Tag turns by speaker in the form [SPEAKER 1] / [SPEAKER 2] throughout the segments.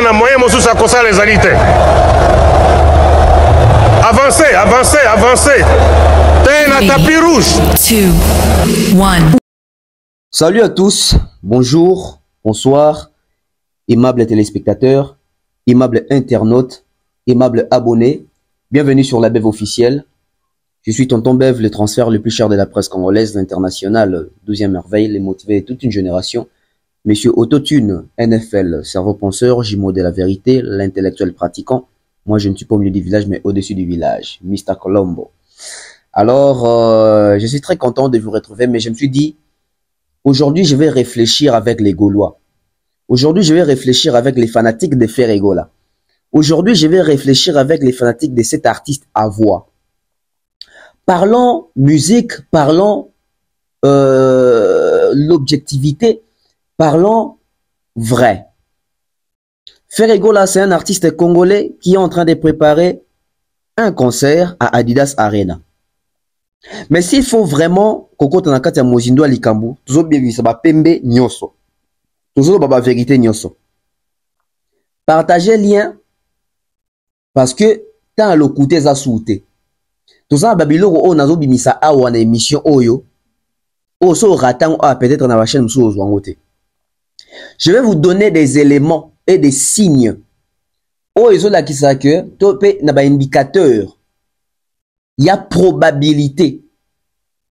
[SPEAKER 1] na moyen mosusu akosala ezali te. Avancez, avancez, avancez. T'es na tapis rouge.
[SPEAKER 2] 2, 1.
[SPEAKER 3] Salut à tous, bonjour, bonsoir, aimables téléspectateurs, aimables internautes, aimables abonnés. Bienvenue sur la Bev officielle. Je suis Tonton Bev, le transfert le plus cher de la presse congolaise, l'international, 12e merveille, les motivés, toute une génération. Monsieur Autotune, NFL, cerveau penseur, jumeau de la vérité, l'intellectuel pratiquant. Moi, je ne suis pas au milieu du village, mais au-dessus du village. Mr. Colombo. Alors, je suis très content de vous retrouver, mais je me suis dit, aujourd'hui, je vais réfléchir avec les Gaulois. Aujourd'hui, je vais réfléchir avec les fanatiques de Ferregola. Aujourd'hui, je vais réfléchir avec les fanatiques de cet artiste à voix. Parlons musique, parlons l'objectivité, parlons vrai. Ferregola, c'est un artiste congolais qui est en train de préparer un concert à Adidas Arena. Mais s'il faut vraiment Koko Tanakati ya Mozindo Likambu, toujours bien vu, ça va pembe nyoso. Toujours baba vérité nyoso. Partagez lien parce que tant le côté za souté. Tout ça babiloko o nazo bimisa awa na émission oyo. O so ratang a peut-être na la chaîne mso zwangote. Je vais vous donner des éléments et des signes. Oh, ils ont la qui ça que topé n'a pas indicateur. Il y a probabilité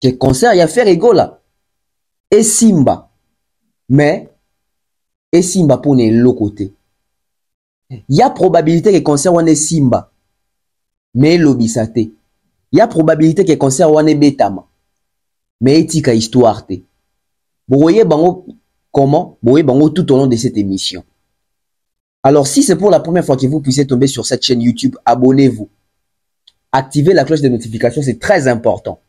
[SPEAKER 3] que concert il y a Ferregola et Simba. Mais et Simba pour l'autre côté. Il y a probabilité que concert on est Simba. Mais l'obisate. Il y a probabilité que concert on est Betama. Mais etika histoire te. Vous voyez bango comment? Vous voyez bango tout au long de cette émission. Alors, si c'est pour la première fois que vous puissiez tomber sur cette chaîne YouTube, abonnez-vous. Activez la cloche de notification, c'est très important.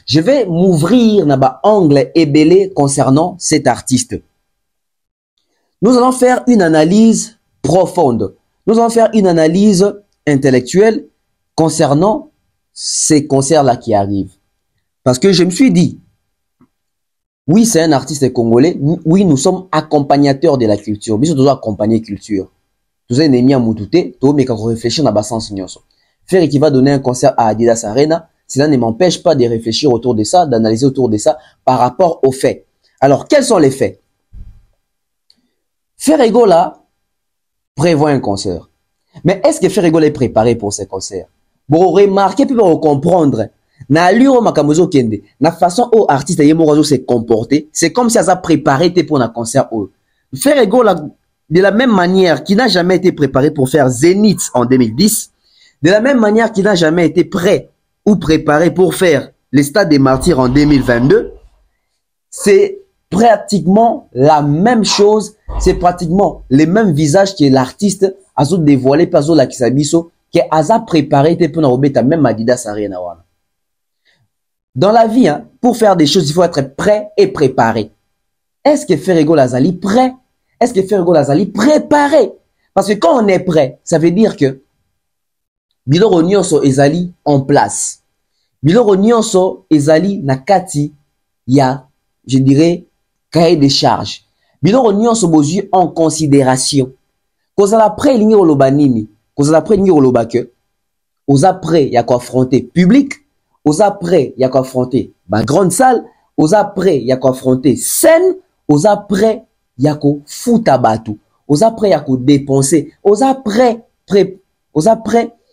[SPEAKER 3] Je vais m'ouvrir dans un angle ébélé concernant cet artiste. Nous allons faire une analyse profonde. Nous allons faire une analyse intellectuelle concernant ces concerts-là qui arrivent. Parce que je me suis dit, oui, c'est un artiste congolais. Oui, nous sommes accompagnateurs de la culture. Mais nous accompagner la culture. Nous avons mis à Moutouté, nous avons réfléchi dans le sens. Faire qui va donner un concert à Adidas Arena, cela ne m'empêche pas de réfléchir autour de ça, d'analyser autour de ça par rapport aux faits. Alors, quels sont les faits? Ferregola prévoit un concert. Mais est-ce que Ferregola est préparé pour ce concert? Bon, remarquez, puis pour comprendre. Na allure makamozo kende, na façon au artiste yemorazo s'est comporté, c'est comme si ça a préparé pour un concert. Ferregola, de la même manière qu'il n'a jamais été préparé pour faire Zénith en 2010, de la même manière qu'il n'a jamais été prêt ou préparé pour faire les Stades des Martyrs en 2022, c'est pratiquement la même chose, c'est pratiquement les mêmes visages que l'artiste a dévoilé par la Kisabiso, qui a préparé pour na même Adidas Arena. Dans la vie, hein, pour faire des choses, il faut être prêt et préparé. Est-ce que Ferregola Azali prêt? Est-ce que Ferregola Azali préparé? Parce que quand on est prêt, ça veut dire que Biloro Nyonso Ezali en place. Biloro Nyonso Ezali Nakati, il y a, je dirais, cahier des charges. Biloro Nyonso Bozu en considération. Quand on a prêt, il y a Olobanimi. Quand on a prêt, il y a Olobake. Aux après, il y a quoi affronter public. Aux après, il y a quoi affronter ma grande salle. Aux après, il y a quoi affronter scène. Aux après, il y a quoi foutre à bateau. Aux après, il y a quoi dépenser. Aux après,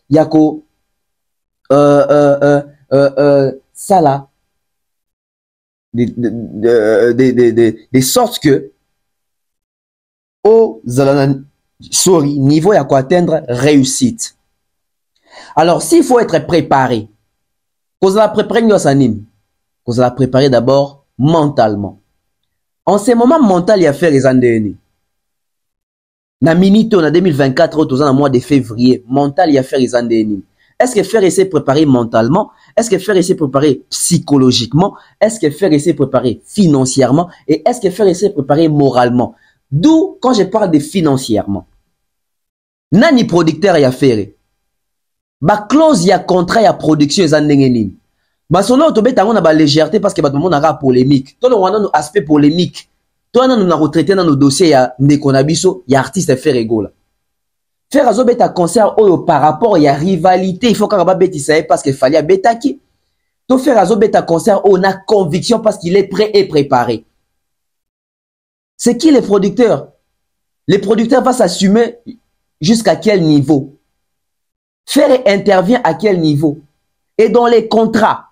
[SPEAKER 3] il y a quoi ça là. Des sortes que au sorry, niveau, il y a quoi atteindre réussite. Alors, s'il faut être préparé, qu'on va préparer qu'on va préparer d'abord mentalement. En ce moment mental, il y a fait les années. Na minito, na 2024, au mois de février, mental, il y a fait les années. Est-ce que faire essayer de préparer mentalement? Est-ce que faire essayer de préparer psychologiquement? Est-ce que faire essayer de préparer financièrement? Et est-ce que faire essayer de préparer moralement? D'où, quand je parle de financièrement, nani producteur y a fait. Ba clause ya contrat ya production eza ndenge nini. Ba solo to beta ngona ba légèreté parce que ba monde na polémique. To le wana no aspect polémique. Toi, nous avons retraité dans nos dossiers, il y a Nekonabiso, il y a artiste Ferrego là. Faire azo beta concert oyo par rapport, il y a rivalité, il faut qu'on beti ça parce qu'il fallait beta qui. To faire azo beta concert on a conviction parce qu'il est prêt et préparé. C'est qui les producteurs? Les producteurs vont s'assumer jusqu'à quel niveau? Faire intervient à quel niveau? Et dans les contrats,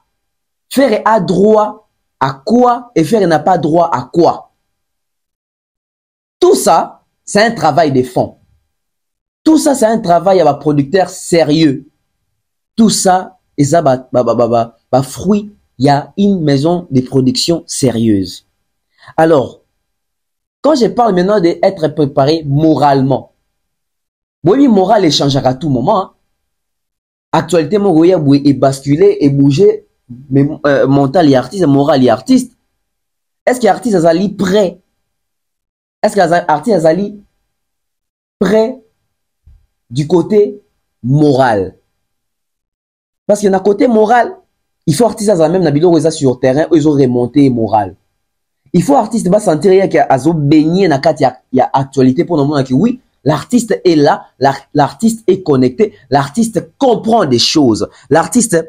[SPEAKER 3] faire a droit à quoi et faire n'a pas droit à quoi? Tout ça, c'est un travail de fond. Tout ça, c'est un travail à un producteur sérieux. Tout ça, et ça, fruit, il y a une maison de production sérieuse. Alors, quand je parle maintenant d'être préparé moralement, oui, moral échangera à tout moment. Hein. Actualité, mon est basculer et bouger, mais mental et artiste, moral et artiste. Est-ce que l'artiste est prêt? Est-ce que l'artiste est prêt du côté moral? Parce qu'il y a un côté moral, il faut artiste même na sur terrain, ils ont remonté moral. Il faut artiste va sentir qu'il y a baigné na kat il y a actualité pour nous montrer que oui, l'artiste est là, l'artiste est connecté, l'artiste comprend des choses. L'artiste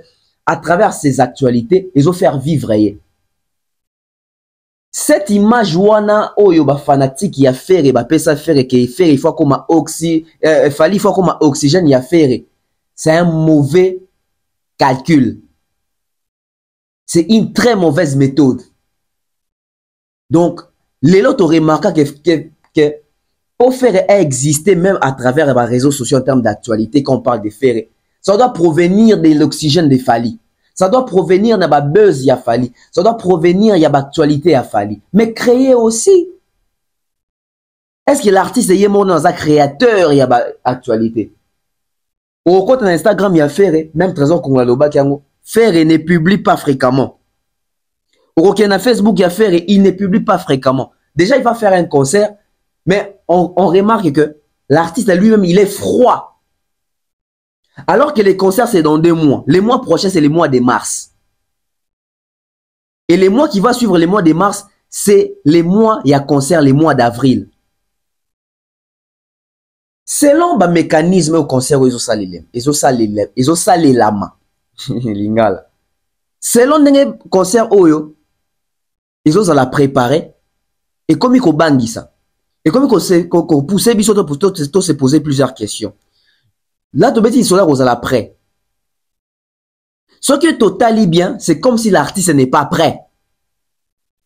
[SPEAKER 3] à travers ses actualités, ils ont fait vivre. Cette image wana oyo ba fanatique ya faire ba pesa faire que faire il faut comme oxygène ya faire. C'est un mauvais calcul. C'est une très mauvaise méthode. Donc, les autres remarquent que pour faire exister même à travers les réseaux sociaux en termes d'actualité quand on parle de faire, ça doit provenir de l'oxygène de Fali. Ça doit provenir de la buzz ya Fali. Ça doit provenir de l'actualité ya Fali. Mais créer aussi. Est-ce que l'artiste est un créateur ya actualité? Au côté d'Instagram, il y a Ferré, même Trésor Kongaloba Kiango. Ferré ne publie pas fréquemment. Au côté de Facebook, il y a Ferré, il ne publie pas fréquemment. Déjà, il va faire un concert, mais on remarque que l'artiste lui-même, il est froid. Alors que les concerts, c'est dans 2 mois. Les mois prochains, c'est les mois de mars. Et les mois qui vont suivre les mois de mars, c'est les mois, il y a concert, les mois d'avril. Selon le mécanisme au concert, ils ont salé la main. Lingala. Selon le concert, ils ont la préparer. Et comme ils ont bangé ça. Et comme ils ont poussé, ils ont se poser plusieurs questions. Là, ils sont là, ils sont prêts. Ce qui est totalement bien, c'est comme si l'artiste n'est pas prêt.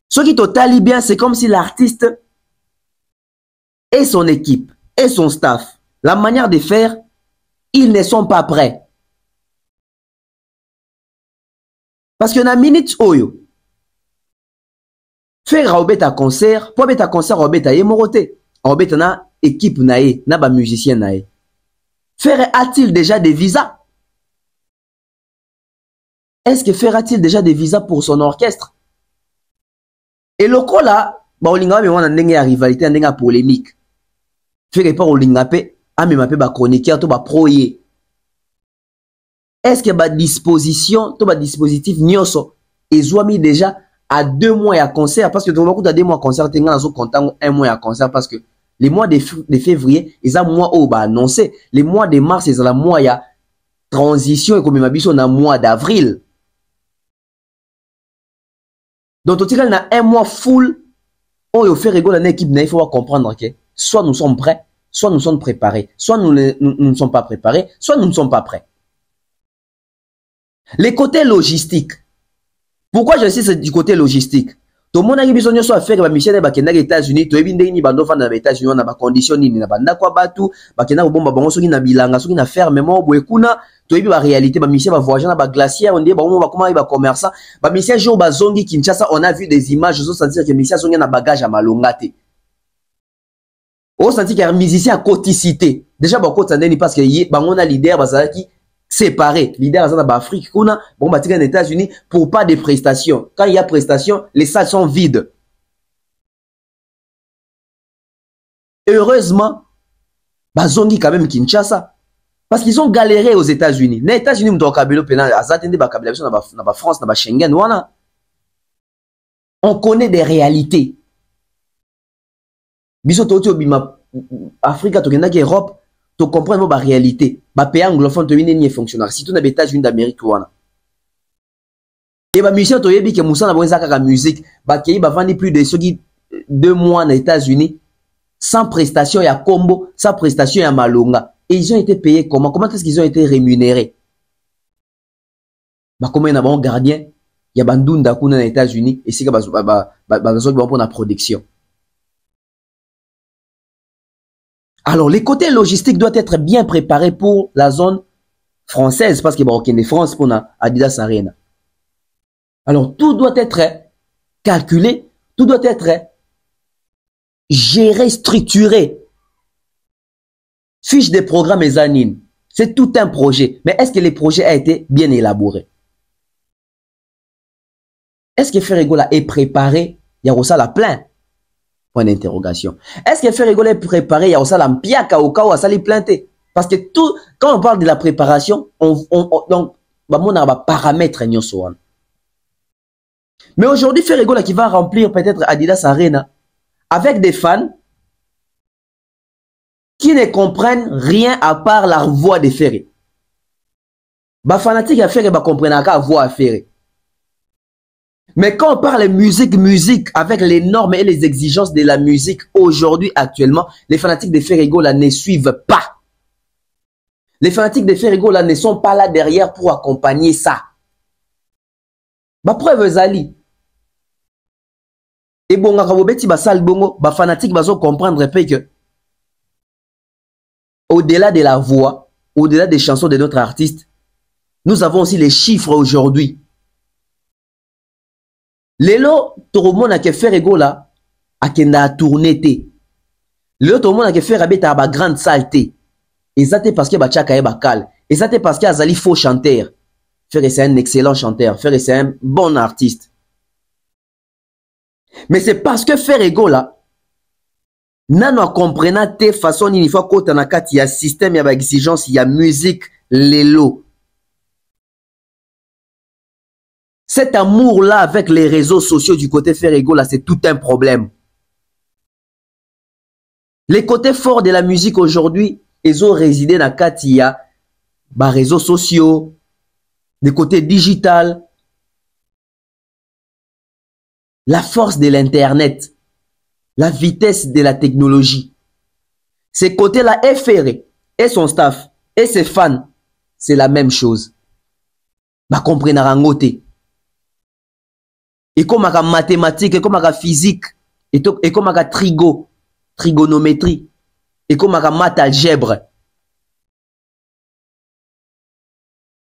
[SPEAKER 3] Ce qui est totalement bien, c'est comme si l'artiste et son équipe et son staff, la manière de faire, ils ne sont pas prêts. Parce que dans la minute oyo, faire un concert, pour un concert, on a moroté. On a une équipe, on a un musicien. Faire a-t-il déjà des visas? Est-ce que fera-t-il déjà des visas pour son orchestre? Et le coup là, on a une rivalité, une polémique. Faire pas au lingapé, a même ba chroniqueur, to ba proye. Est-ce que ba disposition, to ba dispositif nyoso, ils ont mis déjà à 2 mois à concert parce que tout le monde a 2 mois à concert, t'es dans content 1 mois à concert parce que les mois de février, ils ont mois où bah annoncé. Les mois de mars, ils ont la mois, il y a transition et comme on a mois d'avril. Donc, tout le a 1 mois full. On y fait rigoler l'équipe, il faut comprendre que soit nous sommes prêts, soit nous sommes préparés. Soit nous ne sommes pas préparés, soit nous ne sommes pas prêts. Les côtés logistiques. Pourquoi je sais c'est du côté logistique? Tout le monde a besoin de faire que Michel est aux États-Unis, tu es bien des bando fan aux États-Unis, on a pas condition ni na banda kwa batu, bakena bomba bango soki na bilanga soki na ferme mo boekuna, tu es bien la réalité, Michel va voyager na ba glacière, on dit ba on va comment il va commerçant, ba Michel jour ba zongi Kinshasa, on a vu des images, je sentir que Michel zongi na bagage à malongate. On sentit qu'il y a un musicien à coticité. Déjà ba côté ndeni parce que ba on a leader bazaki séparés. Leader en Afrique, bon, bah, aux États-Unis pour pas de prestations. Quand il y a prestations, les salles sont vides. Heureusement, bah, zongi quand même Kinshasa. Parce qu'ils ont galéré aux États-Unis. Les États-Unis, on France, Schengen, voilà. On connaît des réalités. Biso to bima Afrique to kenda ki Europe to comprendre ba réalité. Ba pays anglophone to bine ni fonctionnaire. Si to na États-Unis d'Amérique wana. Et ba musicien to yebi ke musana ba ezaka ka musique, ba kei ba vandi plus de soki 2 mois aux États-Unis sans prestation ya combo, sans prestation ya malonga. Et ils ont été payés comment? Comment est-ce qu'ils ont été rémunérés? Bah comment il y a un gardien, il y a bandunda kuna aux États-Unis et c'est que pour la production. Alors les côtés logistiques doivent être bien préparés pour la zone française parce qu'il y a aucune France pour la Adidas Arena. Alors tout doit être calculé, tout doit être géré, structuré. Fiche de programme et anines. C'est tout un projet. Mais est-ce que le projet a été bien élaboré? Est-ce que Ferregola est préparé? Il y a aussi la plein. Point d'interrogation. Est-ce que Ferregola est préparé? Il y a aussi la mpiaka au cas où ça les planté. Parce que tout, quand on parle de la préparation, donc, on a des paramètres. Mais aujourd'hui, Ferregola qui va remplir peut-être Adidas Arena avec des fans qui ne comprennent rien à part la voix de Ferré. Les fanatiques à Ferré comprennent la voix à Ferré. Mais quand on parle de musique avec les normes et les exigences de la musique aujourd'hui, actuellement, les fanatiques de Ferregola ne suivent pas. Les fanatiques de Ferregola ne sont pas là derrière pour accompagner ça. Ma preuve Zali. Et bon, les fanatiques vont comprendre que au-delà de la voix, au-delà des chansons de notre artiste, nous avons aussi les chiffres aujourd'hui. Lelo, tout le monde a fait Ferregola a kenda tourner té. Lelo, tout le monde a fait rabeta ba grande saleté. Et ça c'est parce que ba chaka e bakal. Et ça c'est parce que Azali faux chanteur. Ferre c'est un excellent chanteur. Ferre c'est un bon artiste. Mais c'est parce que Ferregola nano comprena te façon une fois kota na kati ya système ya ba exigence ya musique lelo. Cet amour-là avec les réseaux sociaux du côté Ferregola, c'est tout un problème. Les côtés forts de la musique aujourd'hui, ils ont résidé dans Katia, les réseaux sociaux, des côtés digital, la force de l'internet, la vitesse de la technologie. Ces côtés-là, Ferré et son staff et ses fans, c'est la même chose. Bah comprenez rangote. Et comme la mathématique, et comme la physique, et comme la trigonométrie, et comme la math algèbre.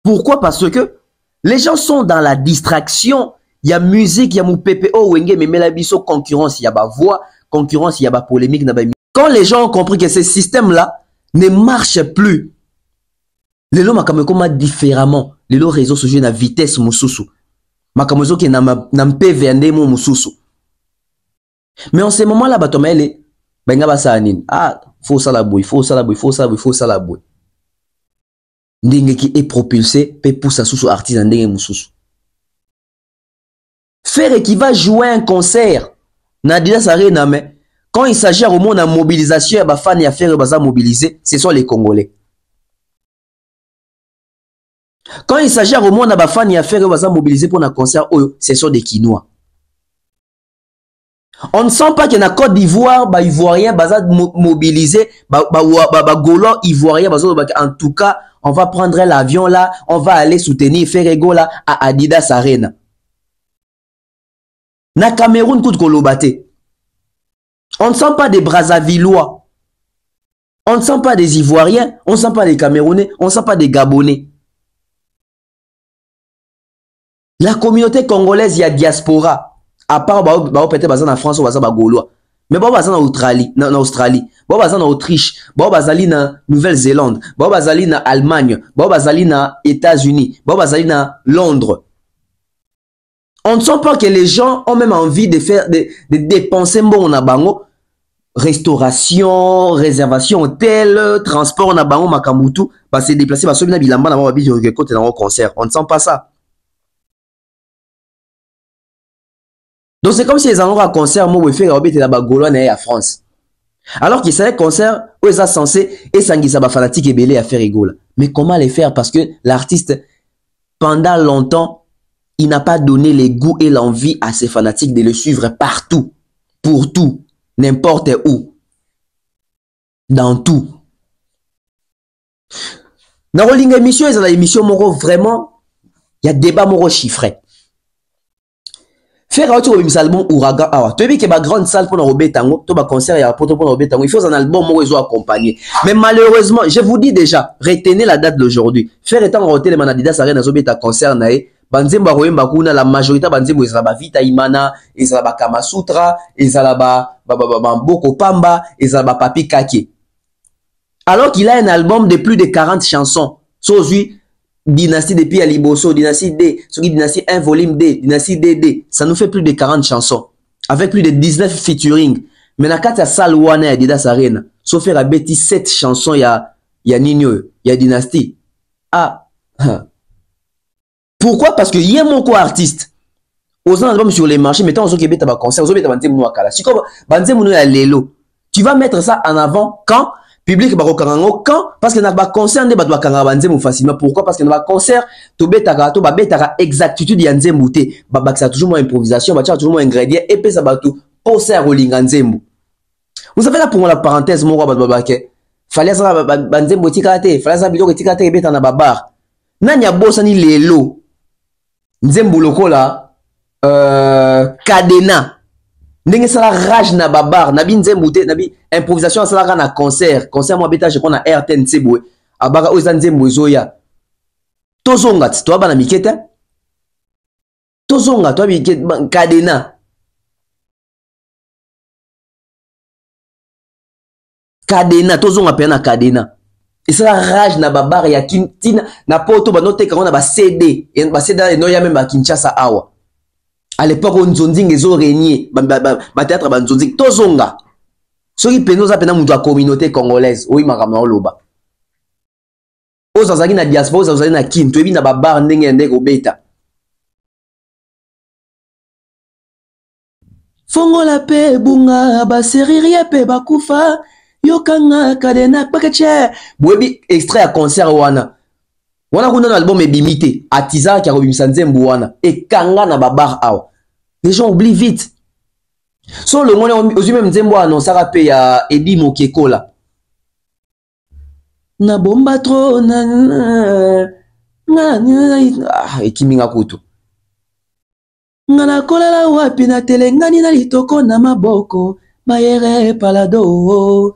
[SPEAKER 3] Pourquoi? Parce que les gens sont dans la distraction. Il y a musique, il y a mon PPO, wenge, mais la biso concurrence, il y a ba voix, concurrence, il y a ba polémique. Quand les gens ont compris que ce système-là ne marche plus, les lots makamekoma différemment, les lots réseaux sociaux na vitesse mususu. Makamozo qui n'a PVND mon mususu. Mais en ce moment-là, batomele, benga basanin. Ah, faut ça la bouille, faut ça la bouille, faut ça la bouille, faut ça la bouille. Ndenge qui est propulsé, peut pousser sous artisan ndenge mususu. Faire qui va jouer un concert, Adidas Arena, mais quand il s'agit au monde en mobilisation, bah fan ya faire baza mobiliser, ce sont les Congolais. Quand il s'agit au monde à fan ya faire baza mobiliser pour un concert, ce sont des Quinois. On ne sent pas que na Côte d'Ivoire, bah Ivoirien baza mobiliser, bah Gaulois Ivoirien baza en tout cas, on va prendre l'avion là, on va aller soutenir Ferregola à Adidas Arena. Na Cameroun kout kolobate. On ne sent pas des Brazzavillois. On ne sent pas des Ivoiriens, on ne sent pas des Camerounais, on ne sent pas des Gabonais. La communauté congolaise, il y a diaspora. À part peut-être en France ou en Gaulois. Mais bon, en Australie, en Australie, bon, en Autriche, bon, en Nouvelle-Zélande, bon, en Allemagne, bon, en États-Unis, bon, en Londres. On ne sent pas que les gens ont même envie de faire, de dépenser bon na bango, restauration, réservation, hôtel, transport na bango makamutu, parce que déplacer parce que na bilamba na babi de côté dans un concert. On ne sent pas ça. Donc c'est comme si les endroits à concert moi faire obéter la Gaulois na ya France. Alors qu'il serait concert où ils sont censés et sangisa ba fanatique et belé à faire rigoler. Mais comment les faire? Parce que l'artiste, pendant longtemps, il n'a pas donné les goûts et l'envie à ses fanatiques de le suivre partout, pour tout, n'importe où, dans tout. Dans la émission, ils ont l'émission moro vraiment, il y a débat moro chiffré. Faire un album Ouragan awa. Tu veux que ma grande salle pour Robé Tango, tu vas concert et pour Robé Tango, il faut un album où ils ont accompagné. Mais malheureusement, je vous dis déjà, retenez la date d'aujourd'hui. Faire étant roté les manadidas arènes à Zobé ta concert nae, banzemba royemba kuna la majorité banzembo ezala Vita Imana, ezala Kama Sutra, ezala Boko Pamba, ezala Papi Kake. Alors qu'il a un album de plus de 40 chansons. Sozu Dynastie depuis Aliboso, Dynastie D, Dynastie 1, volume D, Dynastie DD, ça nous fait plus de 40 chansons. Avec plus de 19 featuring. Mais dans la salle Wana et Didas Arena, sauf faire à bêtis 7 chansons, il y a Nino, il y a Dynastie. Ah. Pourquoi? Parce que y a mon co-artiste. Aux albums sur les marchés, mettons aux Québec, t'as concert, aux Québec, t'as Banzé Mounou Akala. Si comme Banzé Mounou à Lelo, tu vas mettre ça en avant quand? Public bako kangango quand parce que n'a pas concert ne ba kanga banzembo facilement. Pourquoi? Parce que n'a pas concert to betaka to ba betaka exactitude ya nzembo te ba ça toujours moins improvisation, ba toujours moins ingrédients et puis ça ba tout poser rolinga nzembo. Vous savez là pour la parenthèse mon roi ba ke fallait ça banzembo tikate fallait ça biloko tikate beta na babar nanya bossa ni lelo nzembo lokola cadena ndenge sala rage na babar na binzembo te na bi improvisation sala na concert moi beta je prends na RTNC boy abaka oza nzembo ezoya tozonga to bana mikete tozonga to bi cadena tozonga pe na cadena et sala rage na babar ya kintina na poto banote ka na ba CD et ba CD no ya même ba Kinshasa awa. À l'époque, on Nzonzing les ont régné, théâtre Nzonzing, Tozonga. Ceux qui peuvent nous appeler dans la communauté congolaise, oui, Maramna Loba. Aux Azaki na diaspora, aux Azaki na Kin, tu es bien na bar n'engende Robeta. Fongo la paix, bunga, baseri pe bakufa, yokanga kadena pakeche. Bwebi extrait à concert wana. Wana kuna na album ebimité atiza ki akobimisa nzembo wana et kanga na babar awa. Les gens oublient vite. So le mona ozu même nzembo anonsaka pe ya Edi Mokeko la. Na bomba tro na ekiminga kutu. Ngana kolela wapi na telengani na litoko na maboko bayere palado.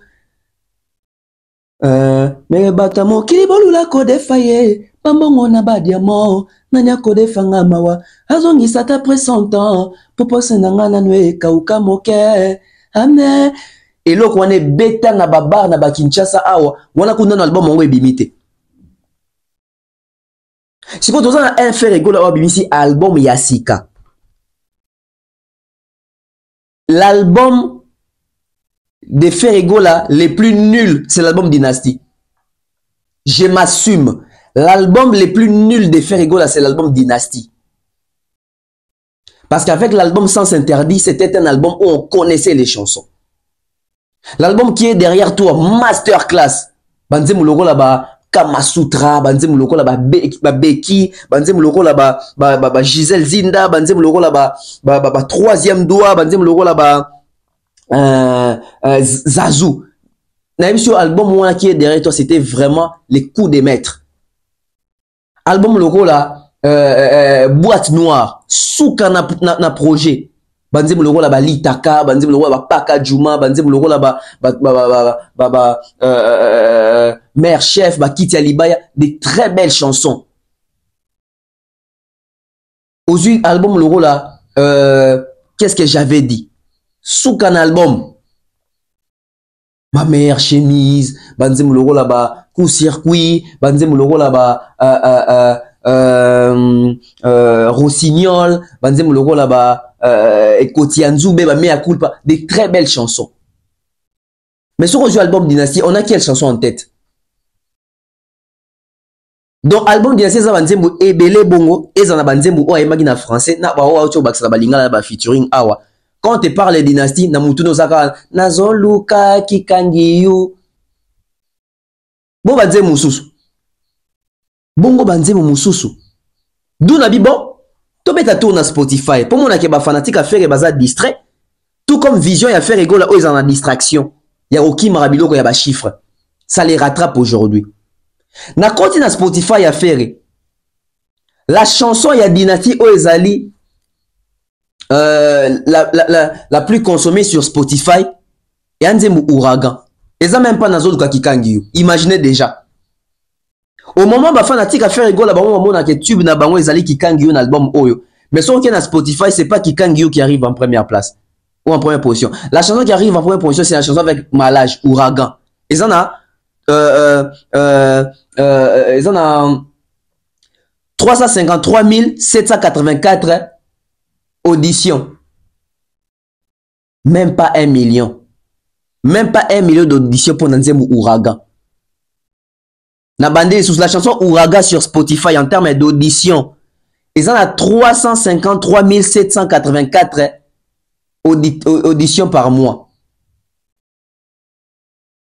[SPEAKER 3] Me batamo kilibolula kodefaye bambongo na badiamo nanya kodefanga mawa azongisa ta après 100 ans popo senanga na nwe kauka moke ame eloko wane beta na babar na Kinshasa awa wana kuna na album mongo ebimite siko toza na un fait rigolo awa bimisi album Yasika. L'album de Ferregola les plus nuls, c'est l'album Dynastie. Je m'assume. L'album les plus nuls de Ferregola, c'est l'album Dynastie. Parce qu'avec l'album Sens Interdit, c'était un album où on connaissait les chansons. L'album qui est derrière toi, Masterclass. Banze Mouloko là-bas, Kama Sutra, Banze Mouloko là-bas, Beki, Banze Mouloko là-bas, Gisèle Zinda, Banze Mouloko là-bas, Troisième Doigt, Banze Mouloko là-bas, Zazou. Même sur l'album qui est derrière toi, c'était vraiment les coups des maîtres. Album logo là, Boîte Noire, Souka na projet. Banzem logo là, Litaka, Banzem logo là, Paka Juma, Banzem logo là, Mère Chef, Kiti Alibaya, des très belles chansons. Aujourd'hui, album logo là, qu'est-ce que j'avais dit? Souka na album. Ma mère chemise, Banzem logo là-bas, coup circuit, Banzem logo là-bas, Rossignol, Banzem logo là-bas, Ekotianzoube, Mea Culpa, des très belles chansons. Mais sur le album Dynastie, on a quelle chanson en tête? Donc album Dynastie, ça Banzembo Ebele Bongo, et ça Banzembo, oh, et magina français, na ba wa ocho baxa balinga la ba featuring awa. quand on te parle de dynastie, na mutu nozaka nazo luka kikangiyu. Bon banze mususu. Bongo banze mususu. D'où na bi bon? To beta tour na Spotify. Pour mon ke ba fanatique à faire baza distrait. Tout comme vision ya faire ego là ils en a distraction. Ya oki marabilo ko ya ba chiffre. Ça les rattrape aujourd'hui. Na konti na Spotify à faire. La chanson ya dynastie Oezali la plus consommée sur Spotify et Nzembo Ouragan. Et ça même pas dans autres kikangi. Imaginez déjà. Au moment ba fanatique à faire rigolo ba moment na tube na bango ezali kikangi un album oyo. Mais son qui est na Spotify, c'est pas kikangi qui arrive en première place ou en première position. La chanson qui arrive en première position, c'est la chanson avec Malage Ouragan. Et ça a ils en a 353 784 auditions. Même pas 1 million. Même pas 1 million d'auditions pour Nzembo Ouragan. Na bandé sous la chanson Ouragan sur Spotify en termes d'auditions. Ils en a 353 784 auditions par mois.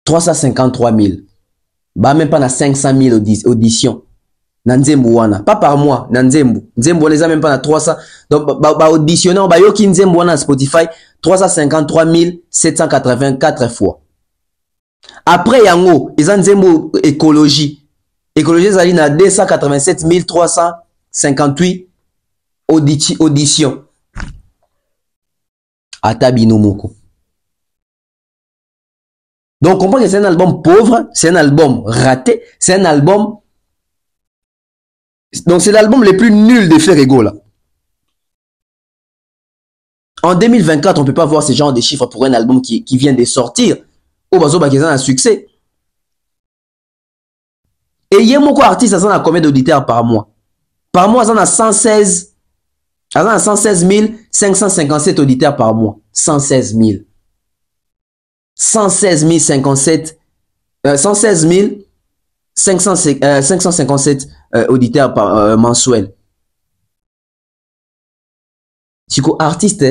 [SPEAKER 3] 353 000. Bah même pas na 500 000 auditions. Nzembo wana. Pas par mois. Nzembo. Nzembo les a même pas na 300. Donc bah auditionnant bah yoki Nzembo wana Spotify 353 784 fois. Après yango, ils ont Nzembo écologie. Écologie zali na 287 358 auditions. Atabino moko. Donc on comprend que c'est un album pauvre, c'est un album raté, c'est un album. Donc c'est l'album le plus nul de Ferrego là. En 2024, on ne peut pas voir ce genre de chiffres pour un album qui vient de sortir. Au bazo bakizan a succès. Et il y a beaucoup d'artistes qui ont combien d'auditeurs par mois? Par mois, ils ont 116 557 auditeurs par mois. 116 000. 116 057. 116 557 auditeurs par mensuel. Si vous artiste,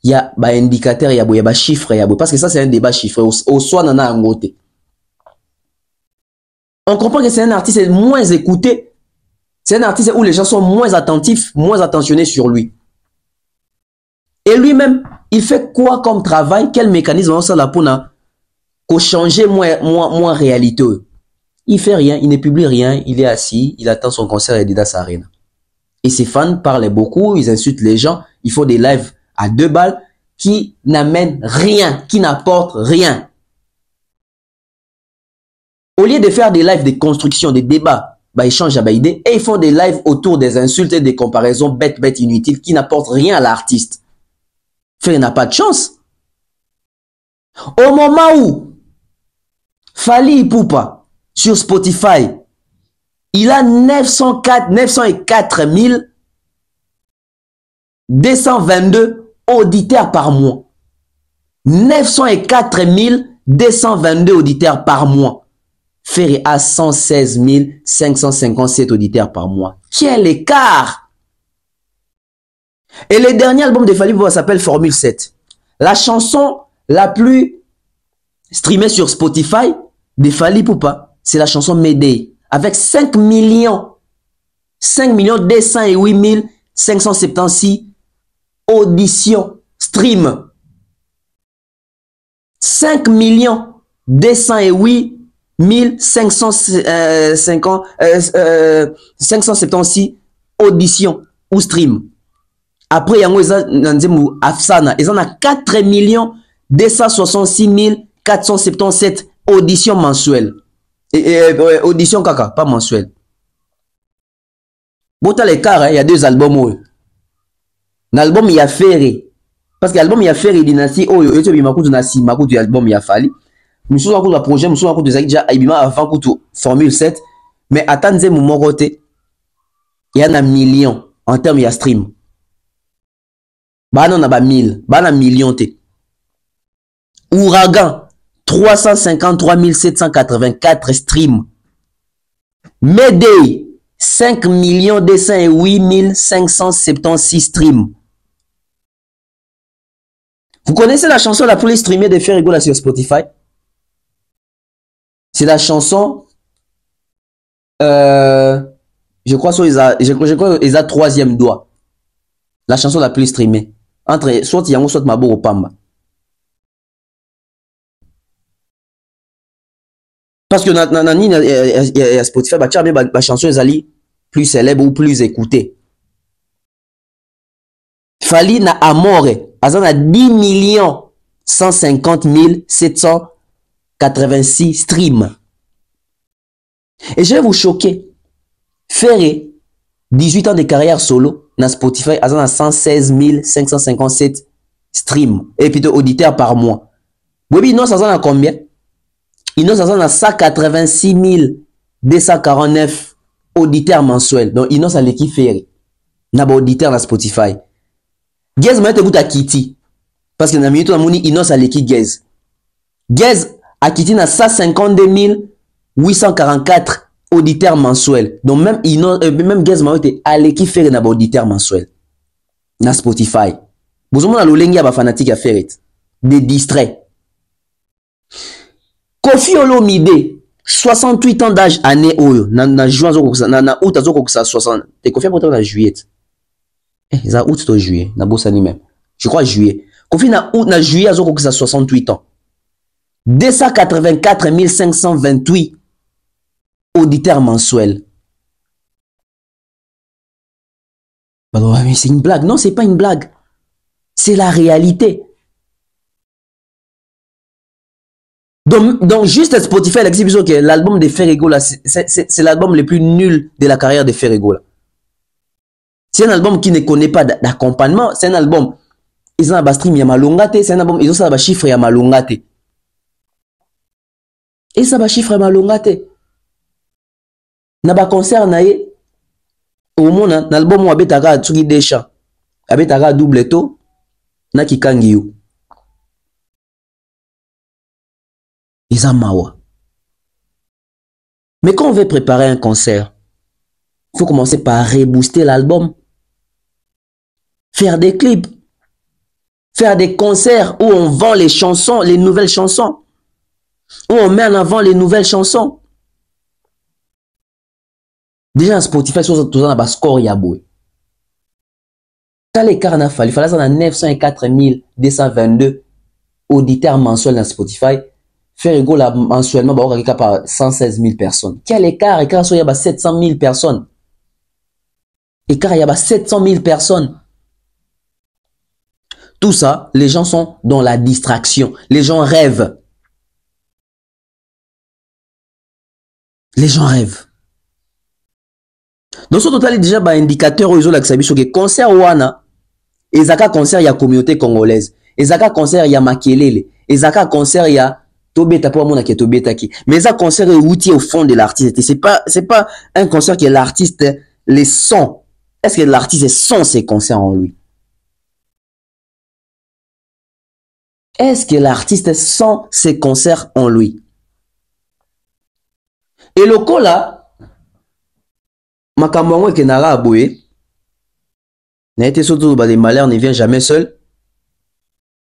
[SPEAKER 3] il y a des indicateurs, il y a des chiffres, parce que ça c'est un débat chiffré. Au soit on a un côté. On comprend que c'est un artiste moins écouté. C'est un artiste où les gens sont moins attentifs, moins attentionnés sur lui. Et lui-même, il fait quoi comme travail? Quel mécanisme on s'en a pour changer moins réalité? Il fait rien, il ne publie rien, il est assis, il attend son concert à Adidas Arena. Et ses fans parlent beaucoup, ils insultent les gens, ils font des lives à 2 balles qui n'amènent rien, qui n'apportent rien. Au lieu de faire des lives de construction, des débats, bah, ils changent d'idée et ils font des lives autour des insultes et des comparaisons bêtes, inutiles qui n'apportent rien à l'artiste. Fait n'a pas de chance. Au moment où Fally Ipupa sur Spotify, il a 904 222 auditeurs par mois. 904 222 auditeurs par mois. Ferré à 116 557 auditeurs par mois. Quel écart! Et le dernier album de Fally Ipupa s'appelle Formule 7. La chanson la plus streamée sur Spotify de Fally Ipupa, c'est la chanson Mayday. Avec 5 208 576 auditions stream. 5 208 576 auditions ou stream. Après, il y a Afsana. Ils en ont 4 266 477 auditions mensuelles. Auditions kaka, pas mensuelles. Bon, t'as l'écart, il y a 2 albums. L'album, il y a Ferré. Parce que l'album, il y a Ferré Dynasty. Oh, il y a l'album, il y a Fally. Je suis en projet, je suis en déjà avant Formule 7. Mais attendez, mon côté, il y en a millions en termes de stream. Bah non, on a 1000. Bah on a millions. Ouragan, 353 784 streams. Mayday, 5 208 576 streams. Vous connaissez la chanson la plus streamée de Ferregola sur Spotify? C'est la chanson, je crois qu'ils ont troisième doigt. La chanson la plus streamée. Entre soit Yango, soit Maboro Pamba. Parce que na Spotify, la chanson est plus célèbre ou plus écoutée. Fali na Amore, azan a 10 150 786 streams. Et je vais vous choquer. Ferré, 18 ans de carrière solo, na Spotify, azan a 116 557 streams. Et puis auditeurs par mois. Oui, non, ça a combien? Il nous a 186 249 auditeurs mensuels. Donc, il nous a l'équipe Ferré. N'a pas auditeur na Spotify. Gez m'a été goût à Kitty. Parce que il nous a l'équipe Gez. Gez a Kitty na 152 844 auditeurs mensuels. Donc, même Gez m'a été à l'équipe Ferré na auditeur mensuel. Na Spotify. Vous avez le lien à fanatique à Ferré. Des distraits. Kofi Olomide, 68 ans d'âge année oyo, na juin na août azoko 60. Et Kofi pourtant na juillet. Ça août to juillet, na bossani même. Je crois juillet. Kofi na août na juillet azoko 68 ans. 284 528 auditeurs mensuels. Mais c'est une blague. Non, c'est pas une blague. C'est la réalité. Donc juste Spotify, l'album de Ferregola, c'est l'album le plus nul de la carrière de Ferregola. C'est un album qui ne connaît pas d'accompagnement. C'est un album, ils ont un stream yamalongate. C'est un album, ils ont un chiffre yamalongate. Et ça va chiffre yamalongate. N'a concert nae. Au moins, l'album abetaka tsugi desha, abetaka double to, na kikangiyo. Mais quand on veut préparer un concert, il faut commencer par rebooster l'album, faire des clips, faire des concerts où on vend les chansons, les nouvelles chansons, où on met en avant les nouvelles chansons. Déjà, Spotify, sur tout ça, score yaboué. Quand les carnafal, il fallait 904 222 auditeurs mensuels dans Spotify. Ferregola mensuellement, par 116 000 personnes. Quel écart? Écart, il y a 700 000 personnes. Écart, il y a 700 000 personnes. Tout ça, les gens sont dans la distraction. Les gens rêvent. Les gens rêvent. Donc, ce total, déjà, un indicateur où ils ont l'accès sur les concerts wana. Et zaka concert, il y a communauté congolaise. Et zaka concert, il y a Makelele. Et zaka concert, il y a Tobeta pour moi qui Tobeta qui. Mais ça concert est outil au fond de l'artiste. C'est pas un concert qui est l'artiste les sons. Est-ce que l'artiste sent ses concerts en lui? Est-ce que l'artiste sent ses concerts en lui? Et le coup là, Makambo que nara aboué, n'a été surtout des malheurs ne vient jamais seul.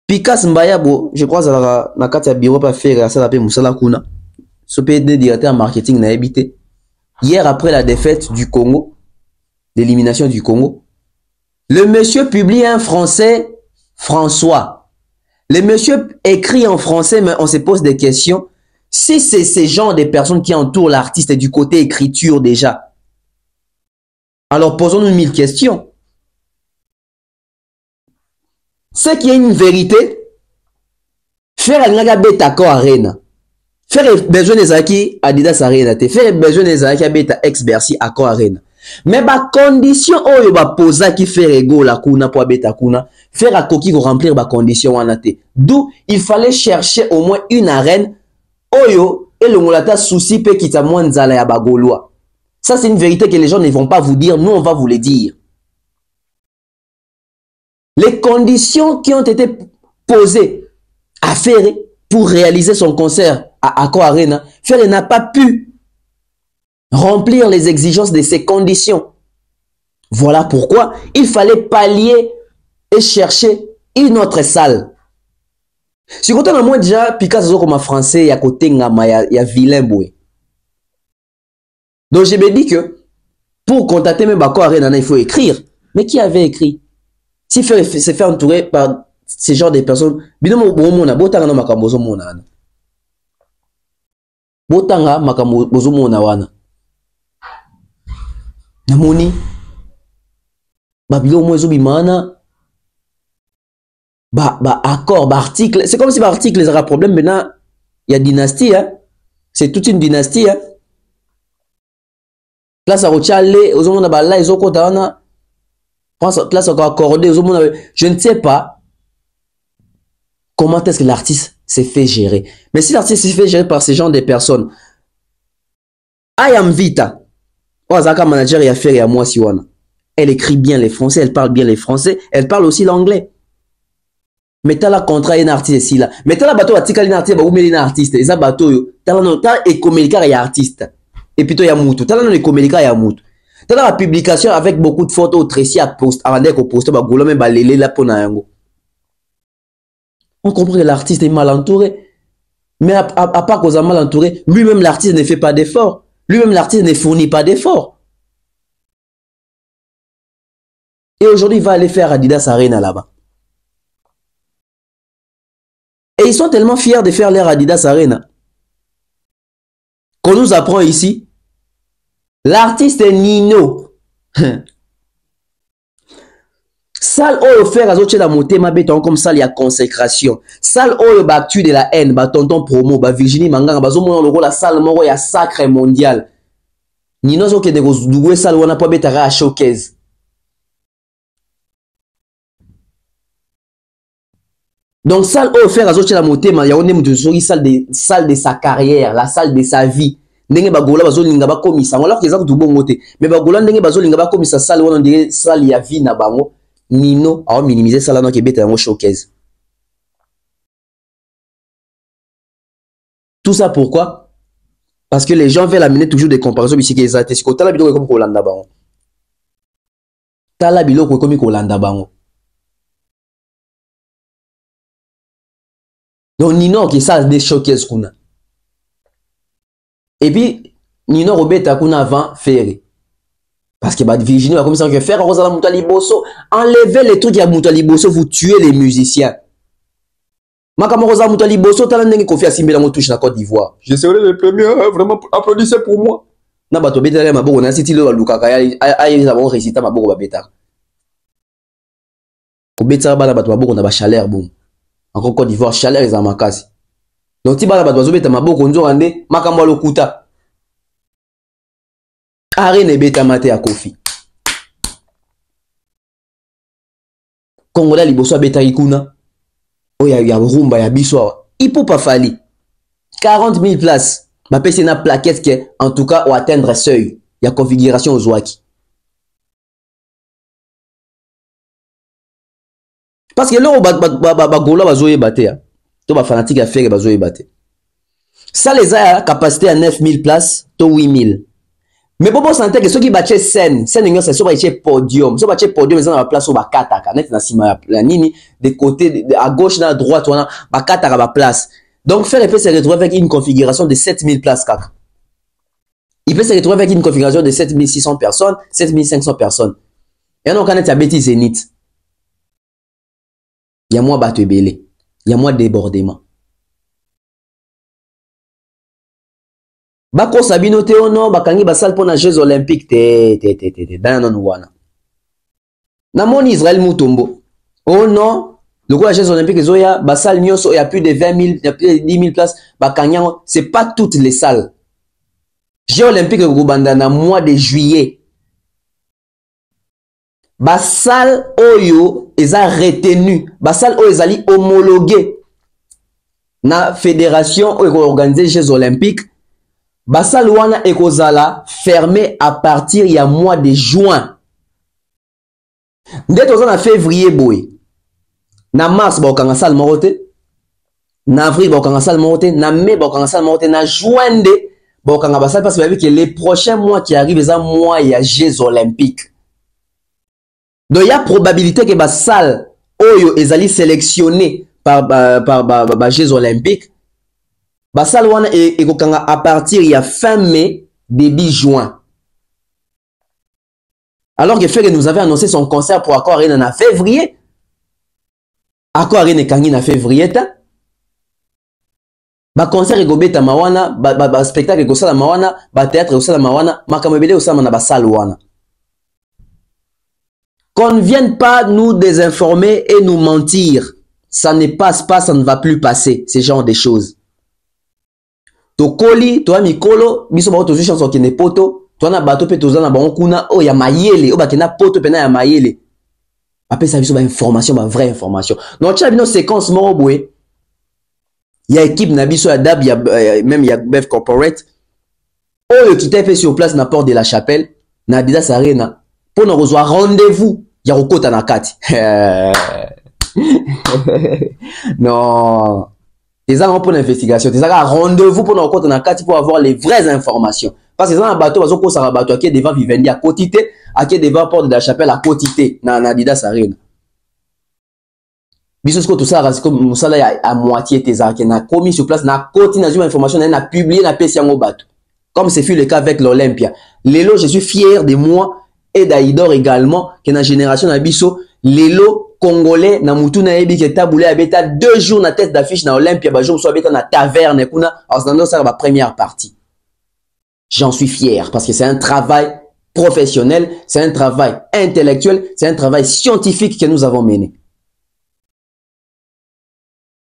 [SPEAKER 3] Pikas Mbayabo, je crois que na kati ya bureau pa faire ça l'appelle Moussala Kuna. Ce PD directeur marketing n'a habité. Hier après la défaite du Congo, l'élimination du Congo, le monsieur publie un français François. Le monsieur écrit en français mais on se pose des questions. Si c'est ces gens de personnes qui entourent l'artiste du côté écriture déjà, alors posons-nous 1000 questions. C'est qu'il y a une vérité. Faire un beta ko arena. Faire besoin des acquis Adidas arena. Faire besoin des acquis beta ex Bercy à ko arena. Mais ba condition oyo ba posa qui fait ego la kuna pour beta kuna. Faire à coquille remplir ba condition wanate. D'où il fallait chercher au moins une arène. Oyo et le molata souci pe kita moins nzala ya bagoloa. Ça c'est une vérité que les gens ne vont pas vous dire. Nous on va vous le dire. Les conditions qui ont été posées à Ferré pour réaliser son concert à Accor Arena, Ferré n'a pas pu remplir les exigences de ces conditions. Voilà pourquoi il fallait pallier et chercher une autre salle. Si quand on a moins déjà Picasso comme français ya côté ngama ya vilain boy. Donc je me dis que pour contacter même Bako Arena, il faut écrire. Mais qui avait écrit? Si se fait entourer par ce genre de personnes, binomo bomona botanga no makambozo mona. Botanga makambozo mona wana. Namoni babilo mo ezobimana accord, article. C'est comme si l'article les aura problème. Maintenant, il y a dynastie. Hein? C'est toute une dynastie. Hein? Place à Rochale, aux hommes là, ils ont compté. Place à accordé, aux hommes. Je ne sais pas comment est-ce que l'artiste s'est fait gérer. Mais si l'artiste s'est fait gérer par ces gens de personnes, I am Vita. Ozaka manager et affaire et à moi Siwana. Elle écrit bien les français, elle parle bien les français, elle parle aussi l'anglais. Mais t'as la contrat un artiste ici là. Mais t'as la bateau à tika l'artiste, bah où met l'artiste. Et ça bateau yo. T'as la non t'as écomélica et artiste. Et puis toi y'a moutou. T'as la non écomélica et moutou. T'as la publication avec beaucoup de photos au Tracy à post avant d'être poster bah goulot même bah lélé là pour nango. On comprend que l'artiste est mal entouré. Mais à part qu'on a mal entouré, lui-même l'artiste ne fait pas d'effort. Lui-même l'artiste ne fournit pas d'effort. Et aujourd'hui il va aller faire Adidas Arena là-bas. Et ils sont tellement fiers de faire leur Adidas Arena qu'on nous apprend ici. L'artiste est Nino. Salle oyo faire azoche la motema beton comme ça il y a consécration. Salle oyo ba tu de la haine, ba tonton promo, ba Virginie Manganga, ba zo mona loko la salle moko ya sacre mondial. Nino zo ke de go doué salle wana po betara à showcase. Donc, salle offert à Zoche la motema, ya one mutu soki salle de sa carrière, la salle de sa vie. Ndenge bagola bazo linga ba komisa, alors qu'ils ont tout bon moté. Mais bagola ndenge bazo linga ba komisa salle wana ndenge salle ya vie na bango. Nino a minimiser salle na ke beta yango showcase. Tout ça pourquoi? Parce que les gens veulent amener toujours des comparaisons ici que ça te siko tala biloko comme Kolanda bango. Tala biloko comme Kolanda bango. Donc Nino qui ça des showcase kuna. Et puis Nino Robeta kuna avant faire. Parce que bah Virginie va comme ça que faire Rosala Moutali Bosso, enlever les trucs à Moutali Bosso, vous tuez les musiciens. Makama Rosala Moutali Bosso, t'as l'année qu'on fait à Simbela Motouche la Côte d'Ivoire. Je serai le premier, vraiment applaudissez pour moi. Na bato beta ma bogo na siti lo luka kaya ay avons récité ma bogo ba beta. Ko beta ba la bato ba bogo na ba chaleur bon. En Côte d'Ivoire, chaleur est en makasi. Donc, si bala bato beta maboko nzo rande makambo lokuta. Arene beta mate ya Kofi. Kongola liboso beta ikuna. Oya ya rumba ya biso. Ipo pa fali. 40 000 places. Ma pesi na plaquette qui en tout cas ou atteindre seuil. Ya configuration aux ouaki. Parce que là, bagola bazoye bate. To ba fanatique à faire bazoye bate. Ça les a capacité à 9 000 places, to 8 000. Mais bon santé que ceux qui battent scène c'est soit battent podium, soit battent podium ils ont la place au bakataka, net na sima la nini des côtés à gauche na à droite on a bakataka ba place. Donc faire peut se retrouver avec une configuration de 7 000 places kaka. Il peut se retrouver avec une configuration de 7 600 personnes, 7 500 personnes. Et on connaît ta bêtise zénith. Il y a moins battu belé, il y a moins débordement. Bako sabino te ono bakangi basal pour les Jeux olympiques te dans non wana. Na mon Israël Mutombo. Oh non, le quoi Jeux olympiques zoya basal nyonso il y a plus de 20 000, il y a plus de 10 000 places bakanyango, c'est pas toutes les salles. Jeux olympiques Rubanda na mois de juillet. Basal oyo eza retenu, basal oyo ezali homologué na fédération oyo organiser Jeux olympiques. Basal wana ekozala fermé à partir ya mois de juin. Dès que en février boy. Na mars ba okanga sal morote. Na avril ba okanga sal morote, na mai ba okanga sal morote, na juin de ba okanga basal parce que les prochains mois qui arrivent les mois il y a Jeux olympiques. Donc il y a probabilité que basal oyo ezali sélectionné par Jeux olympiques. Basal wana et kokanga à partir il y a fin mai début juin. Alors que Ferre nous avait annoncé son concert pour Accor Arena en février. Accor Arena kangi en février ta. Ba concert egobeta mawana, ba spectacle egosala mawana, ba théâtre egosala mawana, makamebele osala na basal wana. Qu'on ne vienne pas nous désinformer et nous mentir. Ça ne passe pas, ça ne va plus passer, ce genre de choses. Tokoli, toa mikolo, biso ba to chanson ki ne poto, toa na bato pe tozana ba kuna o ya mayele, o ba kena poto pe na ya mayele. Après ça biso ba information, ba vraie information. Donc tu as une séquence moko boye. Il y a équipe na biso ya Dab, il y a même il y a Bev Corporate. Oh qui t'a fait sur place na porte de la chapelle, na Adidas Arena pour nous rejoindre rendez-vous. Ya rokota na kati. Non. T'es là pour l'investigation. T'es là rendez-vous pour nous rokota na kati pour avoir les vraies informations. Parce que dans un bateau, bazo ko sa bateau qui est devant Vivendi à côté, à qui est devant porte de la chapelle à côté na Adidas Arena. Biso ce que tout ça parce que musala ya à moitié tes arcs na commis sur place na côté na information na publié na PC en bateau. Comme ce fut le cas avec l'Olympia. Lelo, je suis fier de moi et d'Aïdor également que na génération na biso Lelo congolais na mutu na yebi ke taboulé abeta 2 jours na tête d'affiche na Olympia ba jour so abeta na taverne kuna alors ça la première partie. J'en suis fier parce que c'est un travail professionnel, c'est un travail intellectuel, c'est un travail scientifique que nous avons mené.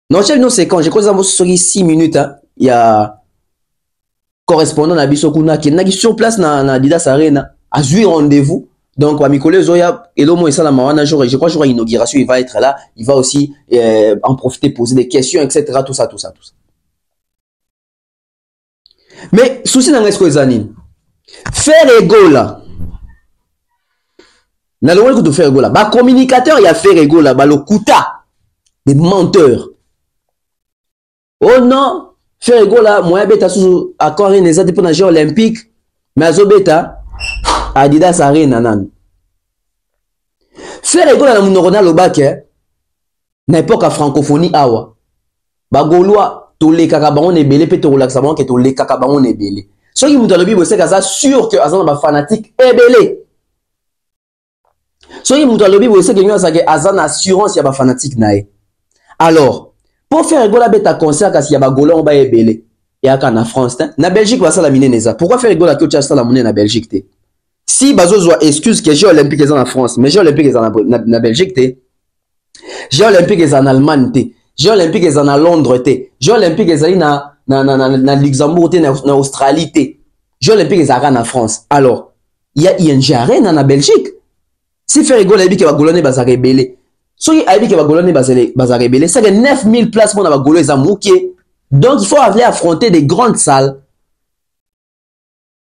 [SPEAKER 3] Non, chef, non, c'est quand j'ai causé 6 minutes, hein, il y a correspondant na biso kuna qui est sur place na Adidas Arena a joué rendez-vous. Donc, à Mikole Zoya, et l'homme, ça, la mawana, je crois, jour inauguration, il va être là. Il va aussi en profiter, poser des questions, etc. Tout ça. Mais, souci dans ce que les années, faire ego là. N'a le droit de faire ego là. Bah, communicateur, il y a faire ego là. Bah, le kuta. Des menteurs. Oh non, faire ego là, moi, bêta sous accord et les pour les Jeux olympiques. Mais à bêta. Adidas Arena nan. Faire ego na munokona lobake na époque à francophonie awa. Ba Gaulois to le kakabango nebele pe to relaxa bango ke to le kakabango nebele. So ki mutu alobi bo se kaza sûr que azana ba fanatique ebele. So ki mutu alobi bo se ke nyo sa ke azana assurance ya ba fanatique nae. Alors, pour faire ego la beta concert kasi ya ba Gaulois ba ebele. Ya ka na France, na Belgique ba sala mine neza. Pourquoi faire ego la ke cha sala mine na Belgique te? Si bazo zo excuse que Jeux olympiques sont en France, mais Jeux olympiques sont en Belgique te. Jeux olympiques sont en Allemagne te. Jeux olympiques sont en Londres te. Jeux olympiques sont na Luxembourg te, na Australie te. Jeux olympiques sont en France. Alors, il y a ING Arena en Belgique. Si faire rigolo que va golone baza rebelle. So il a dit que va golone baza rebelle, c'est que 9000 places pour na ba golo za mouké. Donc il faut aller affronter des grandes salles.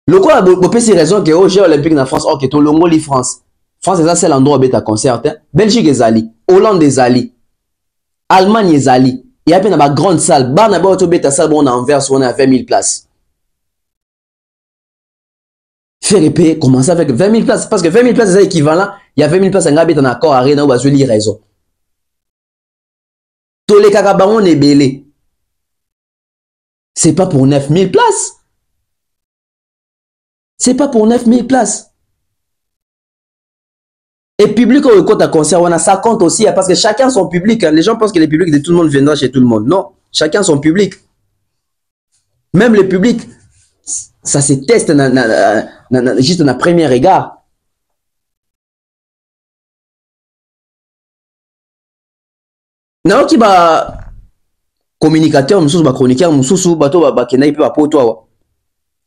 [SPEAKER 3] Le quoi a ces raisons que aux Jeux olympiques en France, ok, to Longoli France. France c'est l'endroit où bêta concert, Belgique est ali, Hollande est ali, Allemagne est ali. Il y a peine ma grande salle, bar na ba to bêta salle bon en Anvers on est à 20 000 places. Faire payer commencer avec 20 000 places parce que 20 000 places c'est équivalent, il y a 20 000 places en bêta en accord Arena où va jouer raison. To les kakabaron est belé. C'est pas pour 9 000 places. C'est pas pour 9 000 places. Et public au compte à concert, ça compte aussi parce que chacun son public. Les gens pensent que le public de tout le monde viendra chez tout le monde. Non, chacun son public. Même le public, ça se teste juste dans le premier regard. Non, qui va communicateur, monsieur, va chroniqueur, monsieur, bateau, va kenai peu à poto.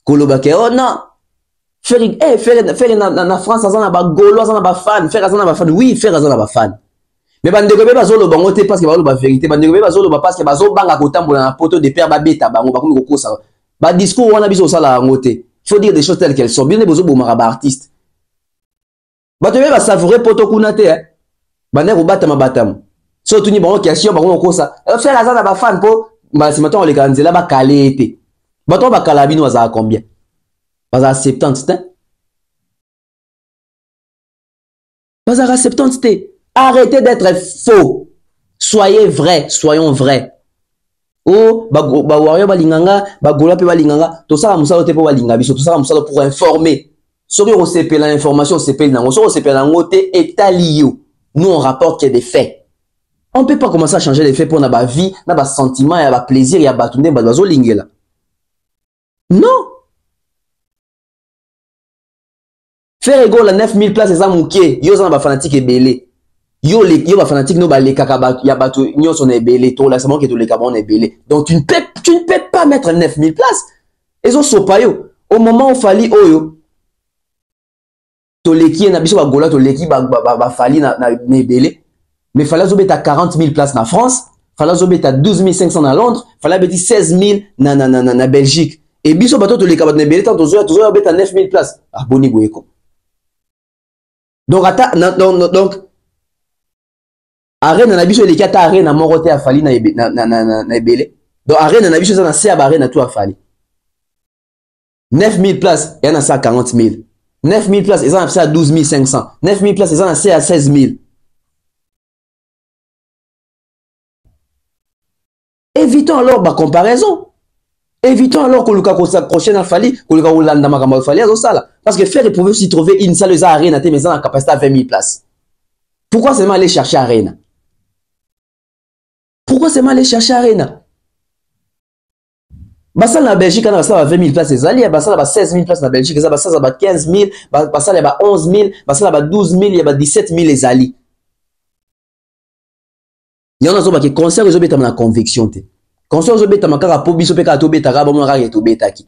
[SPEAKER 3] Kolobake, oh non. Faire na France azana ba Gaulois azana ba fan, faire azana ba fan, oui, faire azana ba fan. Mais bandeko be bazolo bango te parce que bazolo ba vérité, bandeko be bazolo ba parce que bazo banga kotambola na poto de père ba beta bango ba komi kokosa. Ba discours wana biso sala ngote. Faut dire des choses telles qu'elles sont. Bien bozo bomara ba artiste. Ba te be ba savourer poto kuna te hein. Bandeko batama batam. So tuni bango question bango kokosa. Faire azana ba fan po ba si maintenant on les kanzela ba kalete. Ba to ba kalabino aza combien? Pas à 70, hein? Pas à 70, arrêtez d'être faux. Soyez vrais, soyons vrais. Oh, ba warrior balinganga, ba gola pe balinganga, to ça musalo te po balinga biso, to ça musalo pour informer. Soki on s'appelle l'information, on s'appelle nango, soki on s'appelle nango te etalio. Nous on rapporte qu'il y a des faits. On peut pas commencer à changer les faits pour na ba vie, na ba sentiment, ya ba plaisir, ya ba tunde ba bazo lingela. Non. Faire égaux la 9000 places eza muke, yo za ba fanatique ebele. Yo ba fanatique no ba le kaka ya bato nyo son ebele, to la samo ke to le kabon ebele. Donc tu ne peux pas mettre 9000 places. Ezo sopa yo. Au moment où fali oyo to leki na biso ba gola to leki ba fali na ebele. Mais fallait zobeta 40 000 places na France, fallait zobeta 12 500 na Londres, fallait beti 16 000 na Belgique. Et biso bato to le kabon ebele tant to zo beta 9000 places. Ah boni boyeko. Donc arène na biso eleki ata arène na moko te afali na ebele. Donc arène na biso eza na se ya barène na tout afali. 9000 places eza na se ya 40 000. 9000 places eza na se ya 12 500. 9000 places eza na se ya 16 000. Évitons alors ma comparaison. Évitons alors que le s'accrocher dans fali, que le Olanda makamba fali à sala. Parce que faire ils pouvaient s'y trouver une salle à arène mais ça a capacité à 20 000 places. Pourquoi seulement aller chercher arène? Pourquoi seulement aller chercher arène? Basa na Belgique on a 20 000 places les alliés, basa na 16 000 places na Belgique, ça basa na 15 000, basa na 11 000, basa na 12 000, il y a 17 000 les alliés. Il y en a qui concert les obéta na conviction te. Concert les obéta makaka po biso pe ka to beta ka ba mo ka to beta ki.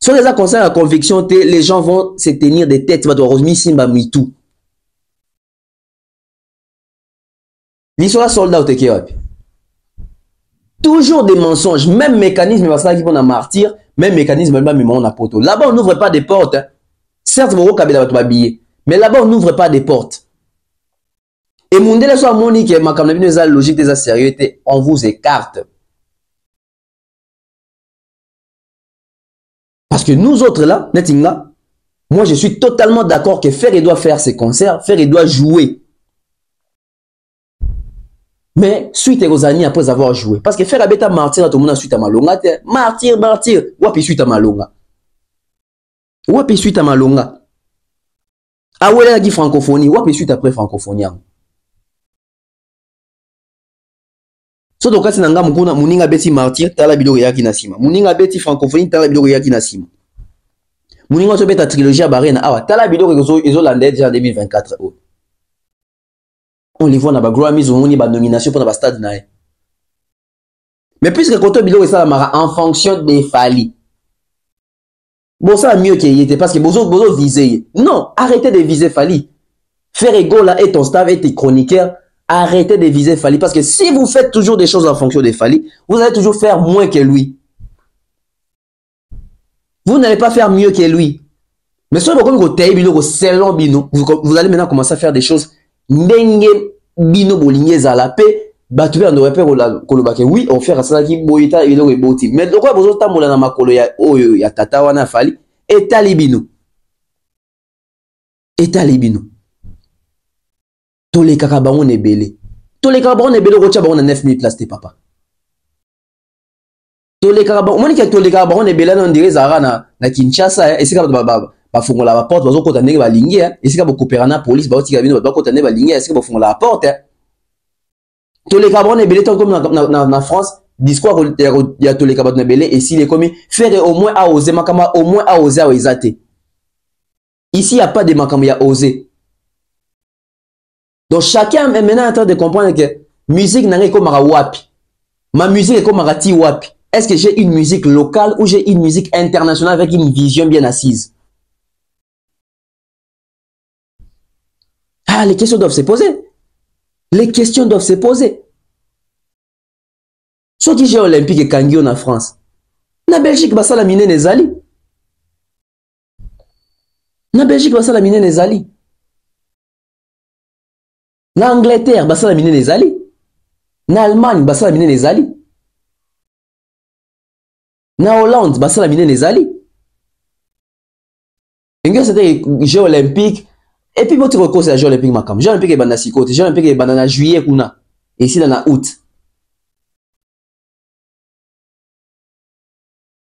[SPEAKER 3] Sur les concert à conviction te, les gens vont se tenir des têtes ba to rosmi simba mitu. L'histoire soldat te ki wapi. Toujours des mensonges, même mécanisme parce que qui pour na martyr, même mécanisme même on a poto. Là-bas on n'ouvre pas des portes. Hein. Certes vous kabela ba billet, mais là-bas on n'ouvre pas des portes. Et Mundele soit monique, ma comme la logique des sérieux, on vous écarte. Parce que nous autres là, Netinga, moi je suis totalement d'accord que Ferry doit faire ses concerts, Ferry doit jouer. Mais suite aux années après avoir joué. Parce que Ferry a martyr, tout le monde suite à Malonga. Martyr, wapi suite à Malonga. Wapi suite à Malonga. Ah ouais, la francophonie, wapi suite après francophonie. So donc kasi nanga mukuna muninga beti martyr tala biloko yaki na sima. Muninga beti francophonie tala biloko yaki na sima. Muninga so beta trilogie barena awa tala biloko ezo lande déjà en 2024. On les voit na ba Grammys ou moni ba nomination pour na ba stade na. Mais puisque koto biloko ça mara en fonction des fali. Bon ça mieux qu'il y était parce que bozo viser. Non, arrêtez de viser fali. Faire égaux là et ton staff et tes chroniqueurs. Arrêtez de viser Fali parce que si vous faites toujours des choses en fonction de Fali, vous allez toujours faire moins que lui. Vous n'allez pas faire mieux que lui. Mais si vous allez maintenant commencer à faire des choses. Oui, on fait ça qui boita et le boti. Mais pourquoi vous avez na makolo ya tata wana Fali et talibino. Et talibino. Tous les kakabaron est belé. Tous les kakabaron est belé, on a 9000 places, tes papa. Tous les kakabaron, moi, tous les kakabaron est belé, on dirait Zara na Kinshasa, et c'est comme ba fongo la porte, bazo kota nege ba lingi, et c'est comme coopérer na police, ba oti kabino, ba kota nege ba lingi, et c'est comme fongo la porte. Tous les kakabaron est belé, tant comme na France, discours, il y a tous les kakabaron est belé, et s'il est commis, faire au moins à oser, makama, au moins à oser à oisate. Ici, il n'y a pas de makama, il y a osé. Donc chacun est maintenant en train de comprendre que musique n'a comme wapi. Ma musique est comme ti wapi. Est-ce que j'ai une musique locale ou j'ai une musique internationale avec une vision bien assise? Ah, les questions doivent se poser. Les questions doivent se poser. Soit qui j'ai olympique et Kangyo en France. Na Belgique basa la mine nezali. Na Belgique basa la mine nezali. Na Angleterre, basa la mine nezali. Na Allemagne, basa la mine nezali. Na Hollande, basa la mine nezali. C'était Jeux olympiques, Et puis, votre recours, c'est la Jeux Olympiques Makam. Jeux Olympiques et Banda Sikote. Jeux Olympiques et Banda juillet, kuna. Et ici, dans la août.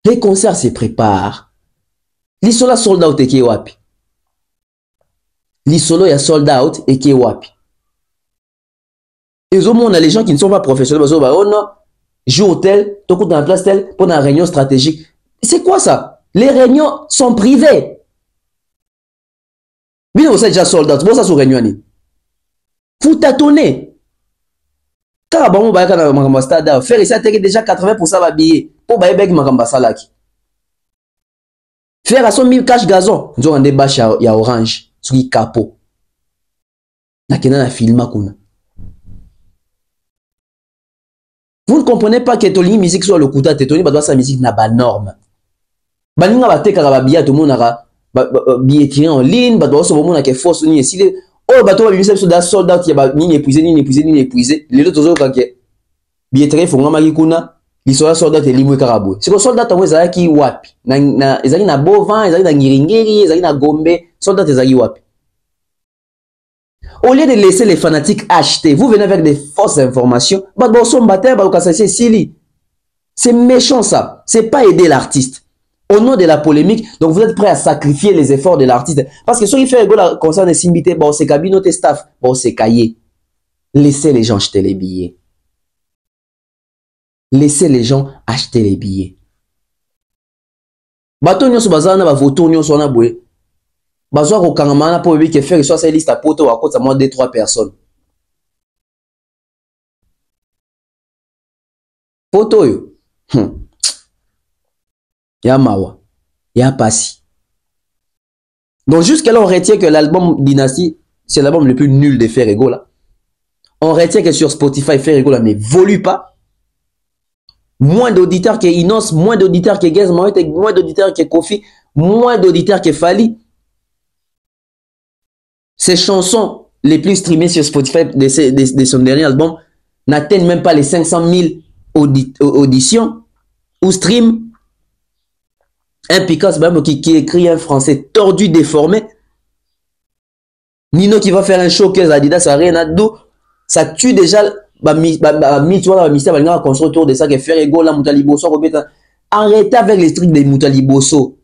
[SPEAKER 3] Les concerts se préparent. L'isolo a sold out et qui est wapi. L'isolo a sold out et qui est wapi. Et au moins, on a les gens qui ne sont pas professionnels. Oh non, jour tel, tout dans la place tel, pour une réunion stratégique. C'est quoi ça? Les réunions sont privées. Bien, vous êtes déjà sold out. Bon, ça, c'est une réunion. Vous tâtonnez. Car bon, bah, quand on va stade, faire ici, déjà 80% va biller. Pour bailler bec, ma salaki. Faire à son 1000 cash gazon. Nous avons des bâches à orange. Sur le capot. N'a qu'un a filmé. Vous ne comprenez pas que Tolini musique soit le couteau, Tolini doit sa musique n'a pas norme. Baninga ba te kara bia tout monde a billetterie en ligne, ba doit se moment que force ni ici oh ba to ba bimisa so da soldat ya ba ni épuisé. Les autres zo ka ke billetterie fo ngama kuna, li so soldat et limwe karabou. C'est que soldat en za ki wapi. Na ezali na Bovan, ezali na Ngiringiri, ezali na Gombe, soldat ezali wapi. Au lieu de laisser les fanatiques acheter, vous venez avec des fausses informations. C'est méchant ça. C'est pas aider l'artiste. Au nom de la polémique, donc vous êtes prêt à sacrifier les efforts de l'artiste. Parce que si il fait la concerne Simbité, bon c'est cabine tes staff, bon c'est cahier. Laissez les gens acheter les billets. Laissez les gens acheter les billets. Bato nyo so bazana ba voto nyo so na boye. Bazoa ko kangamana pour que faire soit cette liste à poto à côté moins de 3 personnes. Poto yo. Ya mawa. Ya passi. Donc jusqu'à là on retient que l'album Dynasty c'est l'album le plus nul de Ferrego là. On retient que sur Spotify Ferrego là n'évolue pas. Moins d'auditeurs que Inos, moins d'auditeurs que Gaz Moët, moins d'auditeurs que Kofi, moins d'auditeurs que Fali. Ces chansons les plus streamées sur Spotify de son dernier album n'atteignent même pas les 500 000 auditions ou stream. Un Picasso qui écrit un français tordu, déformé. Nino qui va faire un showcase Adidas Arena d'eau. Ça tue déjà mystère construire autour de ça que faire ego la Moutaliboso. Arrêtez avec les trucs des Moutaliboso.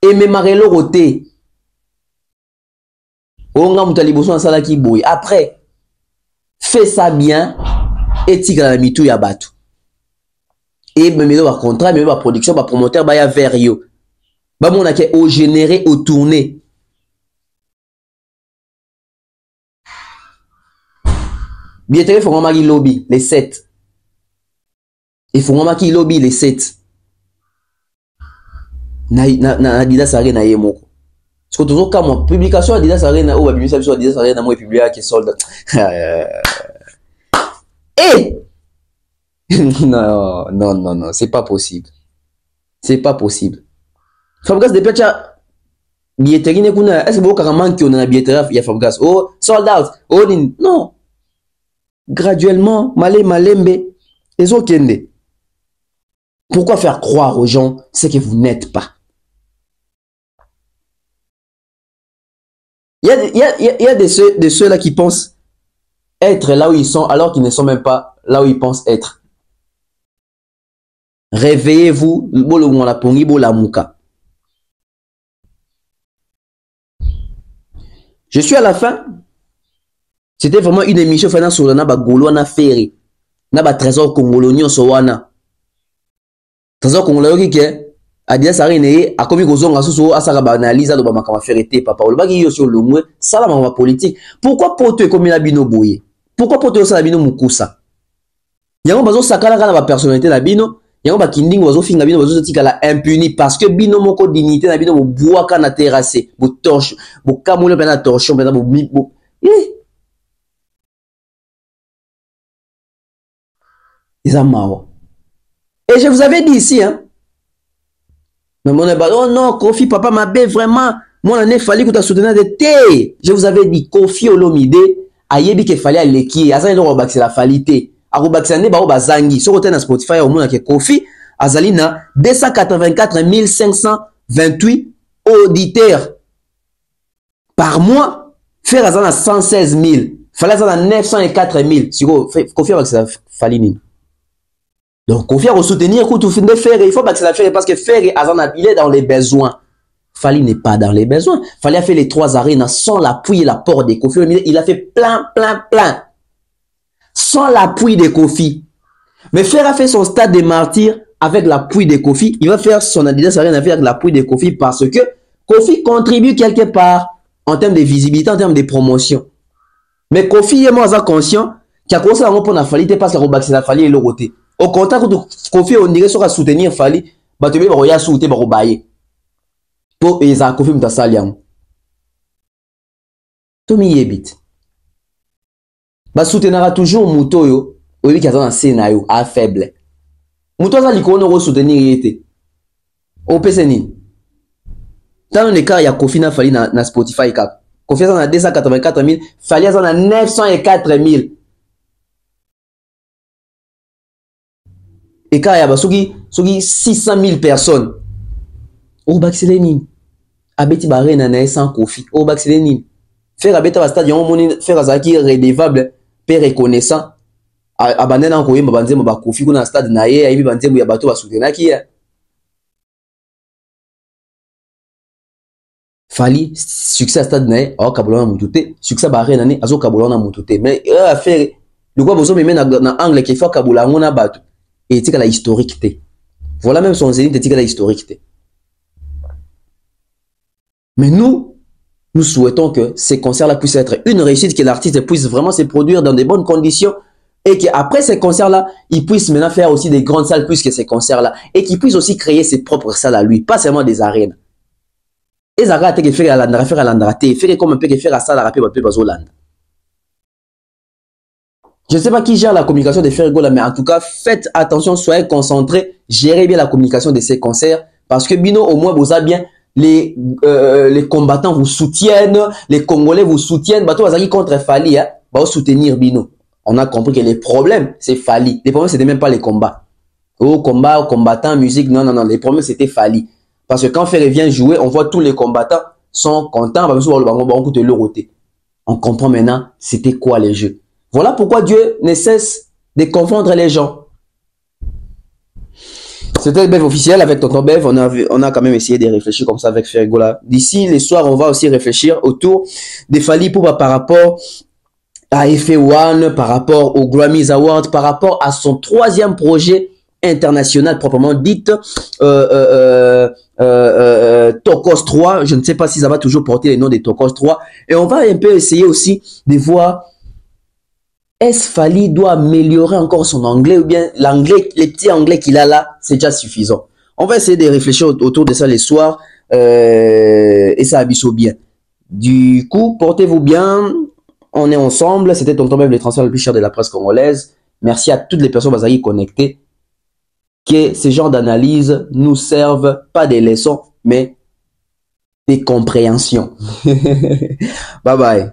[SPEAKER 3] Et Memarelo Roté. Après, fais ça bien et tigre la mitou ya batu. Et me mets dans contrat, me mets dans production, ma promoteur, bah ya vers yo. Bah mon a au généré, au tourné. Billetterie, il faut qu'on lobby, les 7. Il faut qu'on lobby, les 7. Na Adidas Arena yemoko. Parce que toujours comme moi, publication Adidas Arena, ou Adidas Arena, moi, publié qui est soldat. Et non, c'est pas possible. C'est pas possible. Fabregas de Pecha, billetterie n'est qu'une. Est-ce que vous avez manqué on a billetterie, il y a Fabregas. Oh, sold out. Oh, non. Graduellement, malembe, les autres. Pourquoi faire croire aux gens ce que vous n'êtes pas? Il y a de ceux-là qui pensent être là où ils sont alors qu'ils ne sont même pas là où ils pensent être. Réveillez-vous. Je suis à la fin. C'était vraiment une émission faite sur le Golo na ferry. Na trésor congolais sowana. Trésor congolais qui est Adidas Arena a commis gozonga susu asaka ba analyse do ba makama ferité papa le bagi yo sur le mwe sala ma politique. Pourquoi poto comme la bino boye? Pourquoi poto sala bino mukusa? Yango bazo sakala kana ba personnalité la bino, yango ba kinding bazo finga bino bazo tika la impuni parce que bino moko dignité na bino bo bois kana terrassé, bo torche, bo kamule pena torchon pena bo Izamao. Et je vous avais dit ici hein. Mais mon oh non, Kofi, papa m'a bé vraiment. Moi, il fallait que tu soutenir de thé. Je vous avais dit, Kofi Olomide, ayebi qu'il fallait aller qui. Azali no robaxi la falité. Arobakisane ba bazangi. Sur côté na Spotify au moins que Kofi azali na 284 528 auditeurs. Par mois, faire à 116 000. Fallait à 904 000. Si vous confiez avec ça, Falini. Donc, confier au soutenir, tout fin de faire, il faut pas que ça faire parce que faire, il est dans les besoins. Fali n'est pas dans les besoins. Fali a fait les 3 arènes sans l'appui et l'apport des Kofi. Il a fait plein. Sans l'appui des Kofi. Mais Fer a fait son stade des martyrs avec l'appui des Kofi. Il va faire son Adidas Arena avec l'appui des Kofi parce que Kofi contribue quelque part en termes de visibilité, en termes de promotion. Mais Kofi est moins conscient qu'il a commencé à répondre à Fali parce qu'il a Fali et le côté. Au contraire, Kofi, on dirait sur soutenir Fali, bah tu vas y soutenir, bah rebailler. Pour les Kofi Mtasaliam. Tomi Yebit. Bah soutenira toujours Mouto yo, au lieu qu'il y a un scénario à faible. Mouto ça l'icône soutenir il était. Au PCN. Dans le cas, il y a Kofi na Fali na Spotify cap. Kofi ça na 284 000, Fali ça na 904 000. Et quand il y a 600 000 personnes, au Baxeleni, Abeti Baré n'a sans Kofi, au Baxeleni, faire Abeti à stade, faire Azaki redevable, peu reconnaissant, abandonner en Koye, Mabanze, Maba Kofi, qu'on a stade Naye, Aïbi Banze, Mouyabato, à soutenir qui est. Fali, succès à stade Naye, au Kaboulana Moutouté, succès à Baré Nané, Azo Kaboulana Moutouté. Mais, faire, le quoi, vous avez dans angle qui fait Kaboulana Mona Batou. Et c'est la historique. Voilà même son zénith, c'est la historique. Mais nous souhaitons que ces concerts-là puissent être une réussite, que l'artiste puisse vraiment se produire dans de bonnes conditions et qu'après ces concerts-là, il puisse maintenant faire aussi des grandes salles plus que ces concerts-là et qu'il puisse aussi créer ses propres salles à lui, pas seulement des arènes. Et ça va faire à l'Andra, faire comme un peu faire à ça, la rapper, Hollande. Je ne sais pas qui gère la communication de Ferrigola, mais en tout cas, faites attention, soyez concentrés, gérez bien la communication de ces concerts, parce que Bino, au moins, vous avez bien, les combattants vous soutiennent, les Congolais vous soutiennent, bateau Azaki contre Fali, hein, va soutenir Bino. On a compris que les problèmes, c'est Fali. Les problèmes, c'était même pas les combats. Au combat, aux combattants, musique, non, les problèmes, c'était Fali. Parce que quand Ferré vient jouer, on voit tous les combattants sont contents, on comprend maintenant, c'était quoi les jeux. Voilà pourquoi Dieu ne cesse de confondre les gens. C'était le Bev officiel avec Tonton Bev. On a quand même essayé de réfléchir comme ça avec Ferrigola. D'ici les soirs, on va aussi réfléchir autour des Fally Ipupa par rapport à FA1, par rapport aux Grammys Awards, par rapport à son 3e projet international proprement dit, Tokos 3. Je ne sais pas si ça va toujours porter les noms des Tokos 3. Et on va un peu essayer aussi de voir est-ce Fally doit améliorer encore son anglais ou bien l'anglais, les petits anglais qu'il a là, c'est déjà suffisant. On va essayer de réfléchir autour de ça les soirs et ça abisse bien. Du coup, portez-vous bien. On est ensemble. C'était Tonton Bev, le transfert le plus cher de la presse congolaise. Merci à toutes les personnes qui sont connectées. Que ces genres d'analyse nous servent pas des leçons, mais des compréhensions. Bye bye.